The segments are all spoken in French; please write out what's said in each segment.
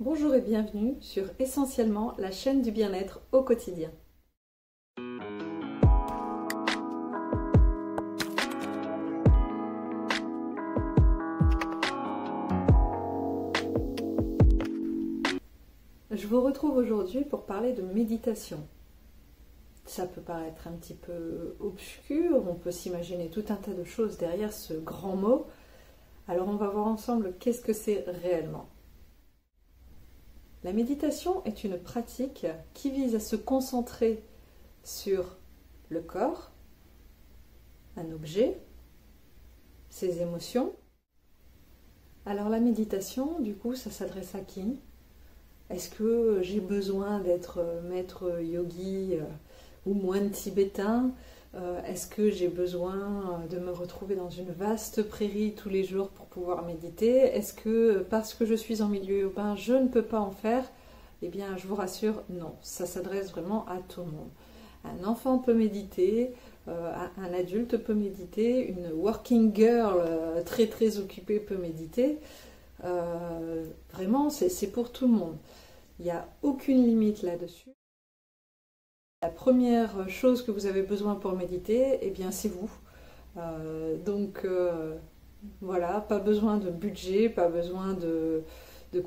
Bonjour et bienvenue sur Essentiellement, la chaîne du bien-être au quotidien. Je vous retrouve aujourd'hui pour parler de méditation. Ça peut paraître un petit peu obscur, on peut s'imaginer tout un tas de choses derrière ce grand mot. Alors on va voir ensemble qu'est-ce que c'est réellement. La méditation est une pratique qui vise à se concentrer sur le corps, un objet, ses émotions. Alors la méditation, du coup, ça s'adresse à qui ? Est-ce que j'ai besoin d'être maître yogi ou moine tibétain ? Est-ce que j'ai besoin de me retrouver dans une vaste prairie tous les jours pour pouvoir méditer ? Est-ce que parce que je suis en milieu urbain, je ne peux pas en faire ? Eh bien, je vous rassure, non. Ça s'adresse vraiment à tout le monde. Un enfant peut méditer, un adulte peut méditer, une working girl très très occupée peut méditer. Vraiment, c'est pour tout le monde. Il n'y a aucune limite là-dessus. La première chose que vous avez besoin pour méditer, eh bien c'est vous. Voilà, pas besoin de budget, pas besoin de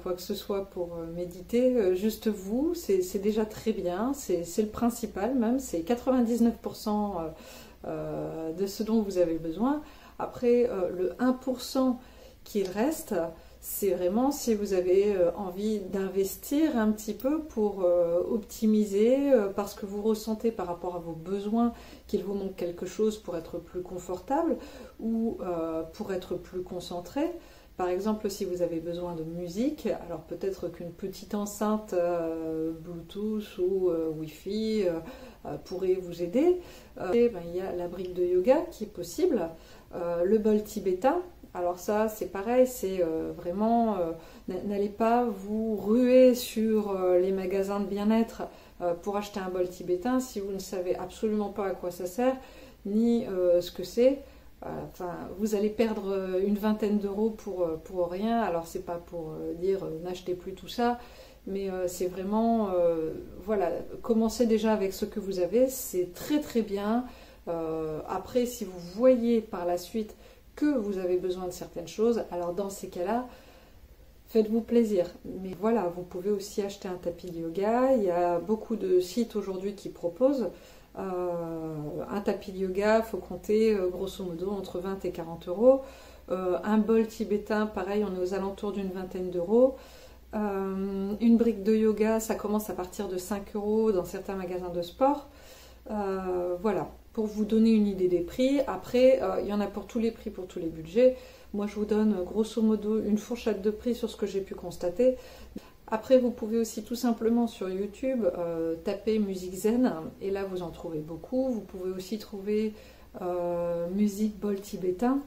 quoi que ce soit pour méditer. Juste vous, c'est déjà très bien, c'est le principal même, c'est 99% de ce dont vous avez besoin. Après, le 1% qu'il reste, c'est vraiment si vous avez envie d'investir un petit peu pour optimiser parce que vous ressentez par rapport à vos besoins qu'il vous manque quelque chose pour être plus confortable ou pour être plus concentré. Par exemple, si vous avez besoin de musique, alors peut-être qu'une petite enceinte Bluetooth ou Wi-Fi pourrait vous aider. Il y a la brique de yoga qui est possible, le bol tibétain. Alors ça, c'est pareil, c'est vraiment, n'allez pas vous ruer sur les magasins de bien-être pour acheter un bol tibétain si vous ne savez absolument pas à quoi ça sert, ni ce que c'est. Enfin, vous allez perdre une vingtaine d'euros pour rien. Alors c'est pas pour dire n'achetez plus tout ça, mais c'est vraiment, voilà, commencez déjà avec ce que vous avez, c'est très très bien. Après, si vous voyez par la suite que vous avez besoin de certaines choses, alors dans ces cas-là, faites-vous plaisir. Mais voilà, vous pouvez aussi acheter un tapis de yoga. Il y a beaucoup de sites aujourd'hui qui proposent un tapis de yoga, il faut compter grosso modo entre 20 et 40 euros. Un bol tibétain, pareil, on est aux alentours d'une vingtaine d'euros. Une brique de yoga, ça commence à partir de 5 euros dans certains magasins de sport. Voilà, pour vous donner une idée des prix. Après, il y en a pour tous les prix, pour tous les budgets. Moi, je vous donne grosso modo une fourchette de prix sur ce que j'ai pu constater. Après, vous pouvez aussi tout simplement sur YouTube taper musique zen, et là vous en trouvez beaucoup. Vous pouvez aussi trouver musique bol tibétain.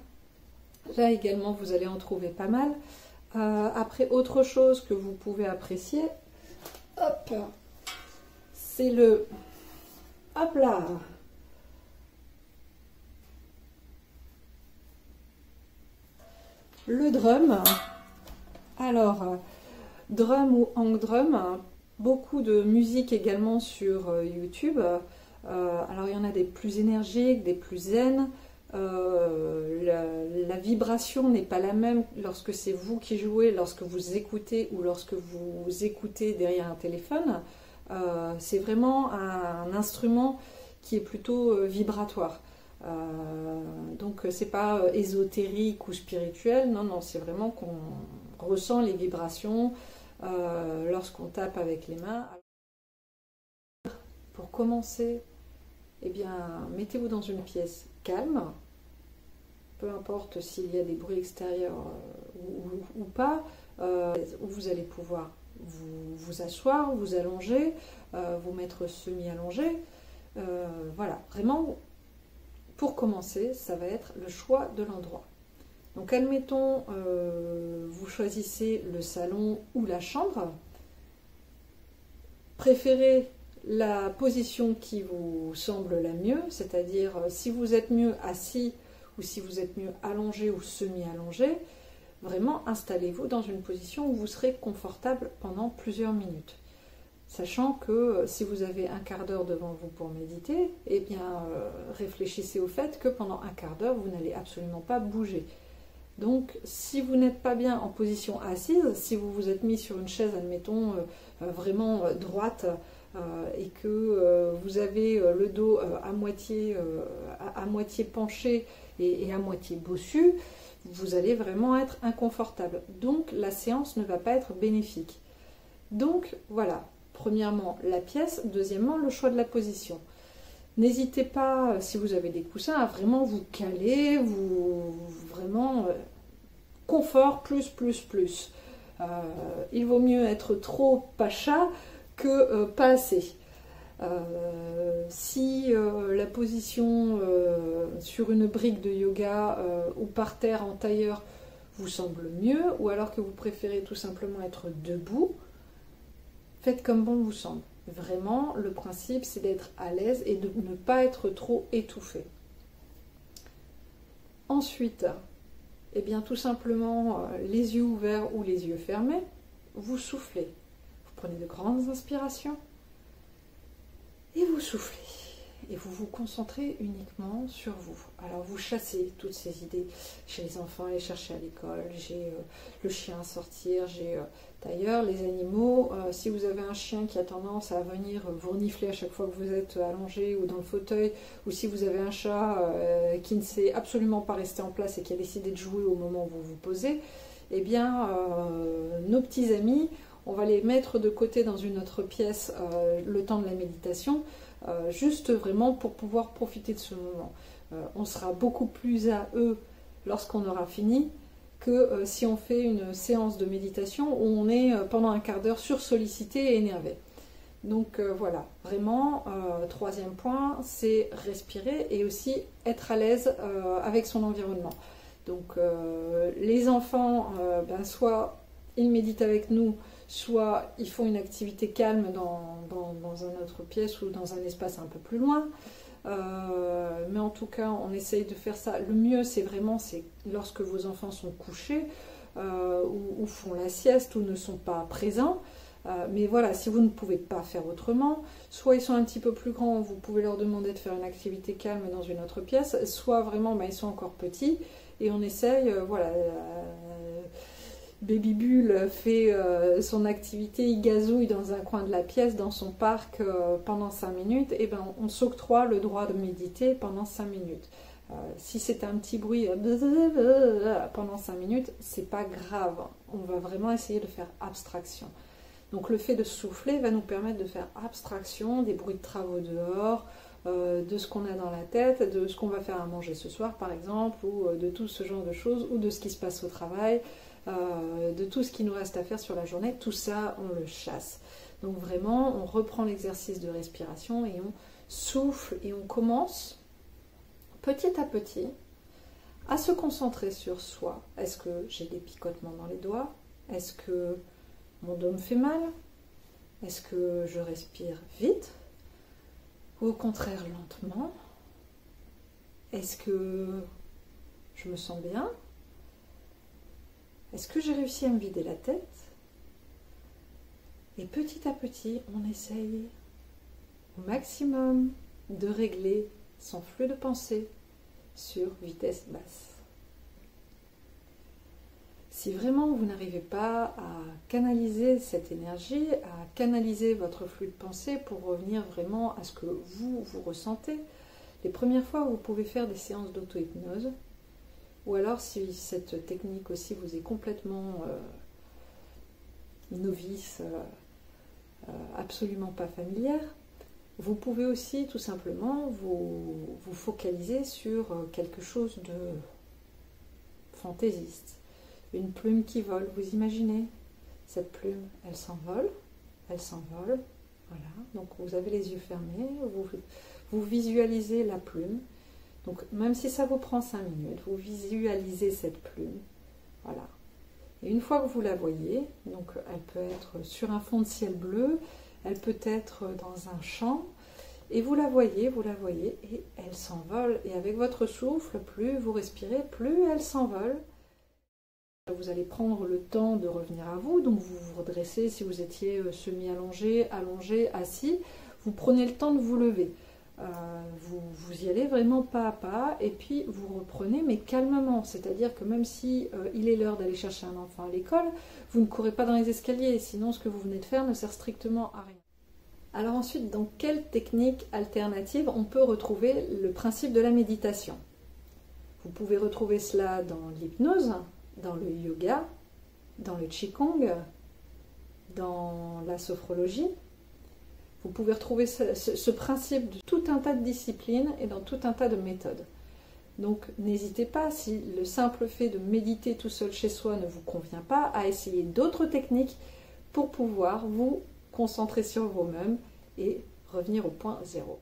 Là également, vous allez en trouver pas mal. Après, autre chose que vous pouvez apprécier, hop, c'est le... Hop là! Le drum. Alors, drum ou hang drum, beaucoup de musique également sur YouTube. Alors, il y en a des plus énergiques, des plus zen. La vibration n'est pas la même lorsque c'est vous qui jouez, lorsque vous écoutez ou lorsque vous écoutez derrière un téléphone. C'est vraiment un instrument qui est plutôt vibratoire. Donc c'est pas ésotérique ou spirituel, non, c'est vraiment qu'on ressent les vibrations lorsqu'on tape avec les mains. Pour commencer, eh bien, mettez-vous dans une pièce calme, peu importe s'il y a des bruits extérieurs ou pas, où vous allez pouvoir vous asseoir, vous allonger, vous mettre semi-allongé. Voilà, vraiment, pour commencer, ça va être le choix de l'endroit. Donc, admettons, vous choisissez le salon ou la chambre. Préférez la position qui vous semble la mieux, c'est-à-dire si vous êtes mieux assis ou si vous êtes mieux allongé ou semi-allongé, vraiment installez-vous dans une position où vous serez confortable pendant plusieurs minutes. Sachant que si vous avez un quart d'heure devant vous pour méditer, eh bien réfléchissez au fait que pendant un quart d'heure, vous n'allez absolument pas bouger. Donc si vous n'êtes pas bien en position assise, si vous vous êtes mis sur une chaise, admettons, vraiment droite, et que vous avez le dos à moitié penché et à moitié bossu, vous allez vraiment être inconfortable. Donc la séance ne va pas être bénéfique. Donc voilà. Premièrement, la pièce. Deuxièmement, le choix de la position. N'hésitez pas, si vous avez des coussins, à vraiment vous caler, vraiment confort plus. Il vaut mieux être trop pacha que pas assez. Si la position sur une brique de yoga ou par terre en tailleur vous semble mieux, ou alors que vous préférez tout simplement être debout, faites comme bon vous semble. Vraiment, le principe, c'est d'être à l'aise et de ne pas être trop étouffé. Ensuite, eh bien, tout simplement, les yeux ouverts ou les yeux fermés, vous soufflez. Vous prenez de grandes inspirations et vous soufflez. Et vous vous concentrez uniquement sur vous. Alors vous chassez toutes ces idées. Chez les enfants, aller chercher à l'école, j'ai le chien à sortir, j'ai d'ailleurs les animaux. Si vous avez un chien qui a tendance à venir vous renifler à chaque fois que vous êtes allongé ou dans le fauteuil, ou si vous avez un chat qui ne sait absolument pas rester en place et qui a décidé de jouer au moment où vous vous posez, eh bien nos petits amis, on va les mettre de côté dans une autre pièce le temps de la méditation, juste vraiment pour pouvoir profiter de ce moment. On sera beaucoup plus à eux lorsqu'on aura fini que si on fait une séance de méditation où on est pendant un quart d'heure sursollicité et énervé. Donc voilà, vraiment, troisième point, c'est respirer et aussi être à l'aise avec son environnement. Donc les enfants, soit ils méditent avec nous, soit ils font une activité calme dans une autre pièce ou dans un espace un peu plus loin. Mais en tout cas, on essaye de faire ça. Le mieux, c'est lorsque vos enfants sont couchés ou font la sieste ou ne sont pas présents. Mais voilà, si vous ne pouvez pas faire autrement, soit ils sont un petit peu plus grands, vous pouvez leur demander de faire une activité calme dans une autre pièce, soit vraiment, ils sont encore petits et on essaye, Baby Bull fait son activité, il gazouille dans un coin de la pièce, dans son parc pendant 5 minutes, et ben on s'octroie le droit de méditer pendant 5 minutes. Si c'est un petit bruit pendant 5 minutes, c'est pas grave. On va vraiment essayer de faire abstraction. Donc le fait de souffler va nous permettre de faire abstraction des bruits de travaux dehors, de ce qu'on a dans la tête, de ce qu'on va faire à manger ce soir par exemple, ou de tout ce genre de choses, ou de ce qui se passe au travail. De tout ce qui nous reste à faire sur la journée, tout ça on le chasse. Donc vraiment on reprend l'exercice de respiration et on souffle et on commence petit à petit à se concentrer sur soi. Est-ce que j'ai des picotements dans les doigts? Est-ce que mon dos me fait mal? Est-ce que je respire vite? Ou au contraire lentement? Est-ce que je me sens bien? Est-ce que j'ai réussi à me vider la tête? Et petit à petit, on essaye au maximum de régler son flux de pensée sur vitesse basse. Si vraiment vous n'arrivez pas à canaliser cette énergie, à canaliser votre flux de pensée pour revenir vraiment à ce que vous ressentez, les premières fois, vous pouvez faire des séances d'auto-hypnose. Ou alors, si cette technique aussi vous est complètement novice, absolument pas familière, vous pouvez aussi tout simplement vous focaliser sur quelque chose de fantaisiste. Une plume qui vole, vous imaginez? Cette plume, elle s'envole, voilà. Donc vous avez les yeux fermés, vous visualisez la plume. Donc, même si ça vous prend 5 minutes, vous visualisez cette plume. Voilà. Et une fois que vous la voyez, donc elle peut être sur un fond de ciel bleu, elle peut être dans un champ, et vous la voyez, et elle s'envole. Et avec votre souffle, plus vous respirez, plus elle s'envole. Vous allez prendre le temps de revenir à vous, donc vous vous redressez si vous étiez semi-allongé, allongé, assis. Vous prenez le temps de vous lever. Vous y allez vraiment pas à pas et puis vous reprenez mais calmement, c'est-à-dire que même si il est l'heure d'aller chercher un enfant à l'école, vous ne courez pas dans les escaliers, sinon ce que vous venez de faire ne sert strictement à rien. Alors ensuite, dans quelle technique alternative on peut retrouver le principe de la méditation? Vous pouvez retrouver cela dans l'hypnose, dans le yoga, dans le qigong, dans la sophrologie. Vous pouvez retrouver ce principe de tout un tas de disciplines et dans tout un tas de méthodes. Donc n'hésitez pas, si le simple fait de méditer tout seul chez soi ne vous convient pas, à essayer d'autres techniques pour pouvoir vous concentrer sur vous-même et revenir au point zéro.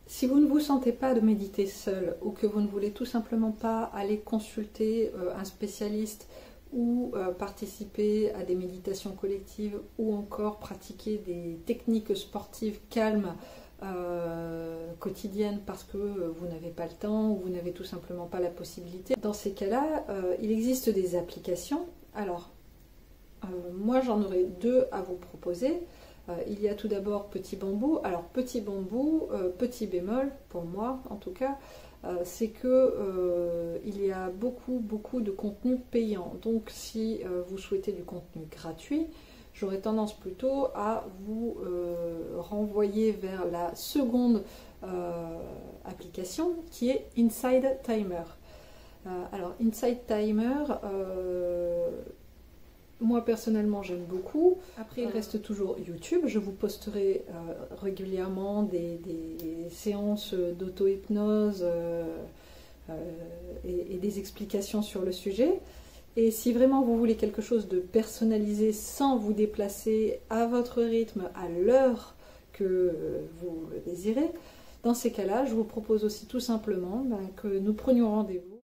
Si vous ne vous sentez pas de méditer seul ou que vous ne voulez tout simplement pas aller consulter un spécialiste ou participer à des méditations collectives ou encore pratiquer des techniques sportives calmes quotidiennes parce que vous n'avez pas le temps ou vous n'avez tout simplement pas la possibilité. Dans ces cas-là, il existe des applications. Alors, moi j'en aurais deux à vous proposer. Il y a tout d'abord Petit Bambou. Alors Petit Bambou, petit bémol pour moi en tout cas, c'est que il y a beaucoup de contenu payant. Donc si vous souhaitez du contenu gratuit, j'aurais tendance plutôt à vous renvoyer vers la seconde application qui est Inside Timer. Alors Inside Timer, moi personnellement j'aime beaucoup. Après il reste toujours YouTube, je vous posterai régulièrement des séances d'auto-hypnose et des explications sur le sujet. Et si vraiment vous voulez quelque chose de personnalisé sans vous déplacer à votre rythme, à l'heure que vous le désirez, dans ces cas-là, je vous propose aussi tout simplement que nous prenions rendez-vous.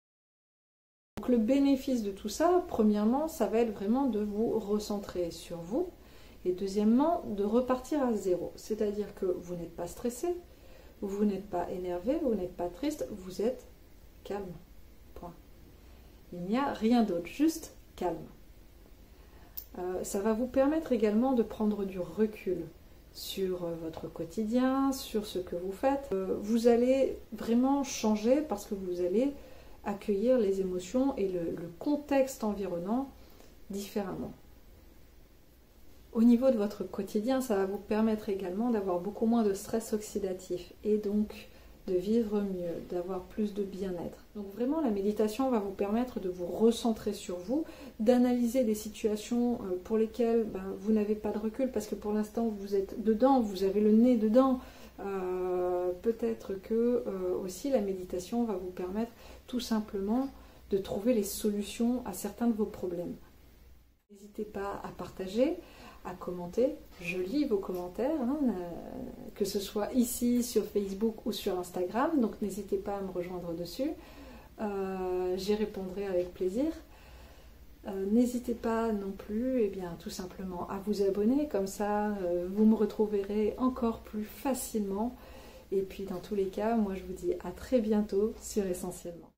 Donc le bénéfice de tout ça, premièrement, ça va être vraiment de vous recentrer sur vous et deuxièmement, de repartir à zéro. C'est-à-dire que vous n'êtes pas stressé, vous n'êtes pas énervé, vous n'êtes pas triste, vous êtes calme. Point. Il n'y a rien d'autre, juste calme. Ça va vous permettre également de prendre du recul sur votre quotidien, sur ce que vous faites. Vous allez vraiment changer parce que vous allez accueillir les émotions et le contexte environnant différemment. Au niveau de votre quotidien, ça va vous permettre également d'avoir beaucoup moins de stress oxydatif et donc de vivre mieux, d'avoir plus de bien-être. Donc vraiment, la méditation va vous permettre de vous recentrer sur vous, d'analyser des situations pour lesquelles vous n'avez pas de recul parce que pour l'instant vous êtes dedans, vous avez le nez dedans. Peut-être que aussi la méditation va vous permettre tout simplement de trouver les solutions à certains de vos problèmes. N'hésitez pas à partager, à commenter. Je lis vos commentaires, que ce soit ici sur Facebook ou sur Instagram, donc n'hésitez pas à me rejoindre dessus. J'y répondrai avec plaisir. N'hésitez pas non plus, tout simplement à vous abonner, comme ça vous me retrouverez encore plus facilement. Et puis dans tous les cas, moi je vous dis à très bientôt sur Essentiellement.